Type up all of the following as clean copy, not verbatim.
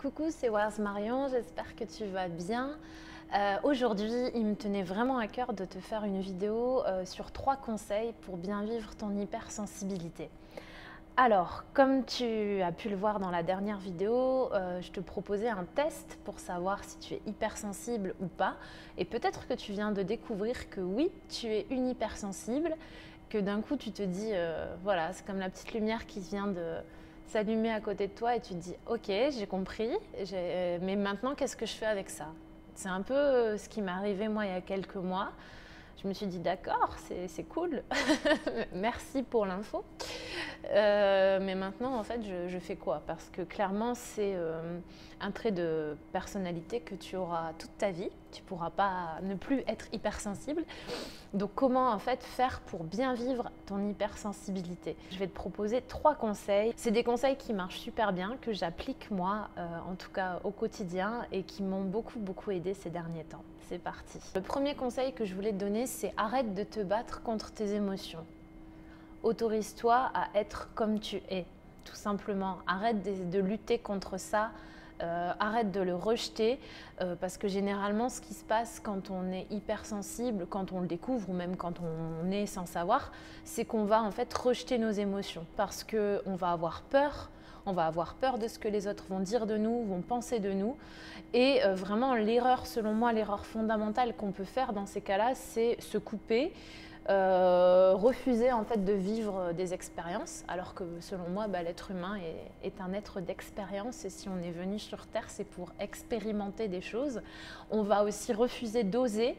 Coucou, c'est Wars Marion, j'espère que tu vas bien. Aujourd'hui, il me tenait vraiment à cœur de te faire une vidéo sur 3 conseils pour bien vivre ton hypersensibilité. Alors, comme tu as pu le voir dans la dernière vidéo, je te proposais un test pour savoir si tu es hypersensible ou pas. Et peut-être que tu viens de découvrir que oui, tu es une hypersensible, que d'un coup tu te dis, voilà, c'est comme la petite lumière qui vient de s'allumer à côté de toi et tu te dis, ok, j'ai compris, mais maintenant qu'est-ce que je fais avec ça? C'est un peu ce qui m'est arrivé moi il y a quelques mois. Je me suis dit d'accord, c'est cool, merci pour l'info. Mais maintenant, en fait, je fais quoi? Parce que clairement, c'est un trait de personnalité que tu auras toute ta vie. Tu ne pourras pas ne plus être hypersensible. Donc, comment en fait faire pour bien vivre ton hypersensibilité? Je vais te proposer 3 conseils. C'est des conseils qui marchent super bien, que j'applique moi, en tout cas au quotidien, et qui m'ont beaucoup aidé ces derniers temps. C'est parti. Le premier conseil que je voulais te donner, c'est arrête de te battre contre tes émotions. Autorise-toi à être comme tu es, tout simplement. Arrête de lutter contre ça, arrête de le rejeter, parce que généralement, ce qui se passe quand on est hypersensible, quand on le découvre ou même quand on est sans savoir, c'est qu'on va en fait rejeter nos émotions, parce qu'on va avoir peur. On va avoir peur de ce que les autres vont dire de nous, vont penser de nous. Et vraiment, l'erreur, selon moi, l'erreur fondamentale qu'on peut faire dans ces cas-là, c'est se couper, refuser en fait de vivre des expériences, alors que selon moi, l'être humain est un être d'expérience, et si on est venu sur Terre, c'est pour expérimenter des choses. On va aussi refuser d'oser.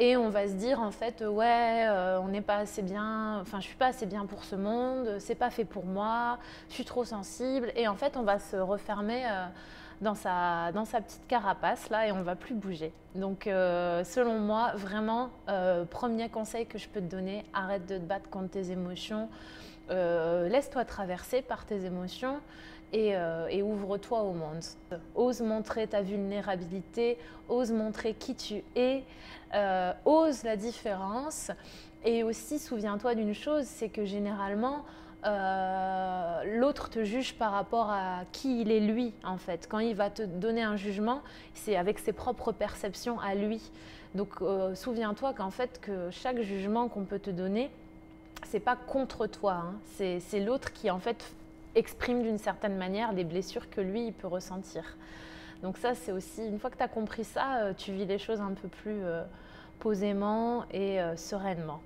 Et on va se dire en fait, ouais, on n'est pas assez bien, enfin je suis pas assez bien pour ce monde, c'est pas fait pour moi, je suis trop sensible. Et en fait, on va se refermer dans sa petite carapace là et on va plus bouger. Donc selon moi, vraiment, premier conseil que je peux te donner, arrête de te battre contre tes émotions, laisse-toi traverser par tes émotions. Et ouvre-toi au monde. Ose montrer ta vulnérabilité, ose montrer qui tu es, ose la différence. Et aussi, souviens-toi d'une chose, c'est que généralement, l'autre te juge par rapport à qui il est lui, en fait. Quand il va te donner un jugement, c'est avec ses propres perceptions à lui. Donc, souviens-toi qu'en fait, que chaque jugement qu'on peut te donner, c'est pas contre toi, hein. C'est l'autre qui, en fait, exprime d'une certaine manière des blessures que lui, il peut ressentir. Donc ça, c'est aussi, une fois que tu as compris ça, tu vis les choses un peu plus posément et sereinement.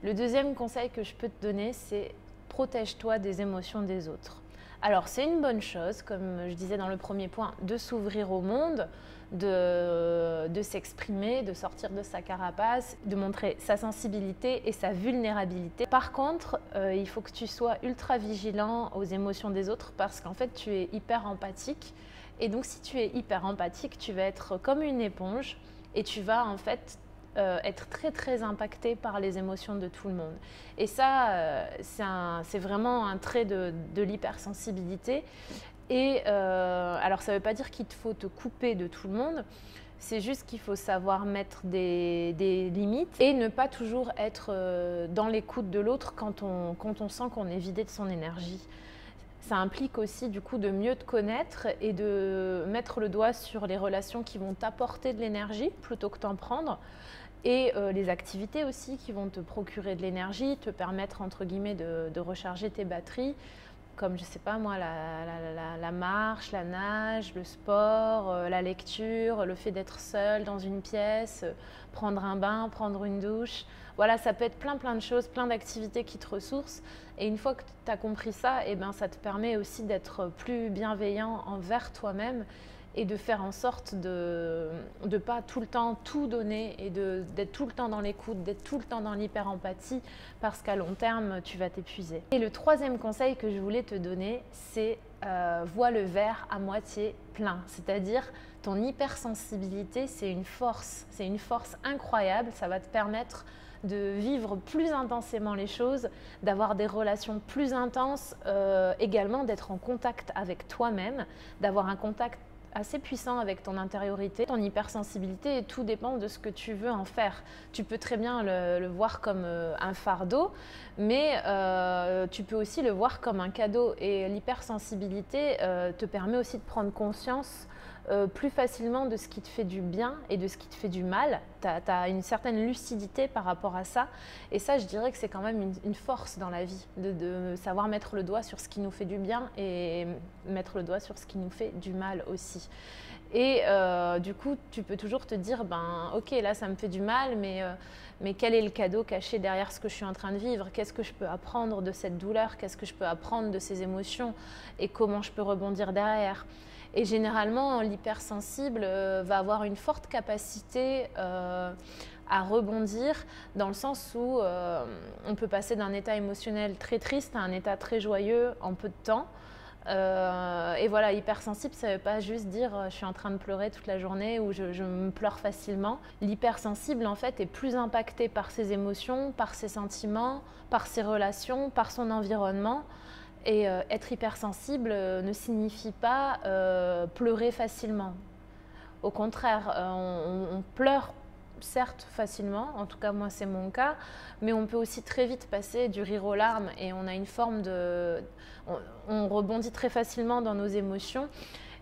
Le deuxième conseil que je peux te donner, c'est protège-toi des émotions des autres. Alors, c'est une bonne chose, comme je disais dans le premier point, de s'ouvrir au monde, de s'exprimer, de sortir de sa carapace, de montrer sa sensibilité et sa vulnérabilité. Par contre, il faut que tu sois ultra vigilant aux émotions des autres parce qu'en fait, tu es hyper empathique. Et donc, si tu es hyper empathique, tu vas être comme une éponge et tu vas en fait être très impacté par les émotions de tout le monde. Et ça, c'est vraiment un trait de l'hypersensibilité. Et alors ça ne veut pas dire qu'il te faut te couper de tout le monde, c'est juste qu'il faut savoir mettre des limites et ne pas toujours être dans l'écoute de l'autre quand on sent qu'on est vidé de son énergie. Ça implique aussi du coup de mieux te connaître et de mettre le doigt sur les relations qui vont t'apporter de l'énergie plutôt que t'en prendre. Et les activités aussi qui vont te procurer de l'énergie, te permettre entre guillemets de recharger tes batteries, comme je sais pas moi, la marche, la nage, le sport, la lecture, le fait d'être seul dans une pièce, prendre un bain, prendre une douche. Voilà, ça peut être plein de choses, plein d'activités qui te ressourcent. Et une fois que tu as compris ça, eh ben, ça te permet aussi d'être plus bienveillant envers toi-même et de faire en sorte de ne pas tout le temps tout donner et d'être tout le temps dans l'écoute, d'être tout le temps dans l'hyper-empathie parce qu'à long terme, tu vas t'épuiser. Et le troisième conseil que je voulais te donner, c'est vois le verre à moitié plein. C'est-à-dire, ton hypersensibilité, c'est une force incroyable. Ça va te permettre de vivre plus intensément les choses, d'avoir des relations plus intenses, également d'être en contact avec toi-même, d'avoir un contact assez puissant avec ton intériorité, ton hypersensibilité, et tout dépend de ce que tu veux en faire. Tu peux très bien le voir comme un fardeau, mais tu peux aussi le voir comme un cadeau. Et l'hypersensibilité te permet aussi de prendre conscience plus facilement de ce qui te fait du bien et de ce qui te fait du mal. Tu as une certaine lucidité par rapport à ça. Et ça, je dirais que c'est quand même une force dans la vie, de savoir mettre le doigt sur ce qui nous fait du bien et mettre le doigt sur ce qui nous fait du mal aussi. Et du coup, tu peux toujours te dire, ben, ok, là, ça me fait du mal, mais quel est le cadeau caché derrière ce que je suis en train de vivre? Qu'est-ce que je peux apprendre de cette douleur? Qu'est-ce que je peux apprendre de ces émotions? Et comment je peux rebondir derrière? Et généralement, l'hypersensible va avoir une forte capacité à rebondir, dans le sens où on peut passer d'un état émotionnel très triste à un état très joyeux en peu de temps. Et voilà, hypersensible, ça ne veut pas juste dire je suis en train de pleurer toute la journée ou je me pleure facilement. L'hypersensible, en fait, est plus impacté par ses émotions, par ses sentiments, par ses relations, par son environnement. Et être hypersensible ne signifie pas pleurer facilement. Au contraire, on pleure certes facilement, en tout cas moi c'est mon cas, mais on peut aussi très vite passer du rire aux larmes et on a une forme de... On rebondit très facilement dans nos émotions.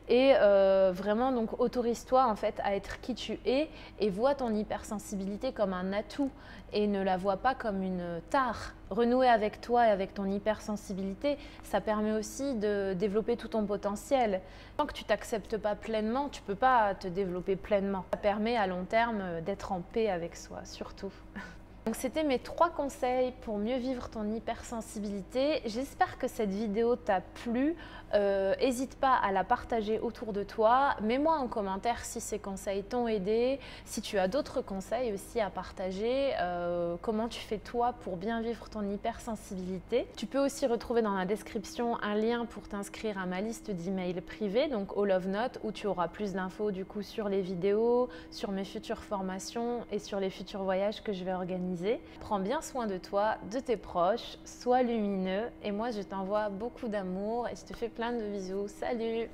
Et vraiment, donc, autorise-toi en fait à être qui tu es et vois ton hypersensibilité comme un atout et ne la vois pas comme une tare. Renouer avec toi et avec ton hypersensibilité, ça permet aussi de développer tout ton potentiel. Tant que tu t'acceptes pas pleinement, tu peux pas te développer pleinement. Ça permet à long terme d'être en paix avec soi, surtout. Donc c'était mes 3 conseils pour mieux vivre ton hypersensibilité. J'espère que cette vidéo t'a plu. N'hésite pas à la partager autour de toi. Mets-moi en commentaire si ces conseils t'ont aidé, si tu as d'autres conseils aussi à partager, comment tu fais toi pour bien vivre ton hypersensibilité. Tu peux aussi retrouver dans la description un lien pour t'inscrire à ma liste d'emails privés, donc au Love Note, où tu auras plus d'infos du coup sur les vidéos, sur mes futures formations et sur les futurs voyages que je vais organiser. Prends bien soin de toi, de tes proches, sois lumineux et moi je t'envoie beaucoup d'amour et je te fais plein de bisous. Salut!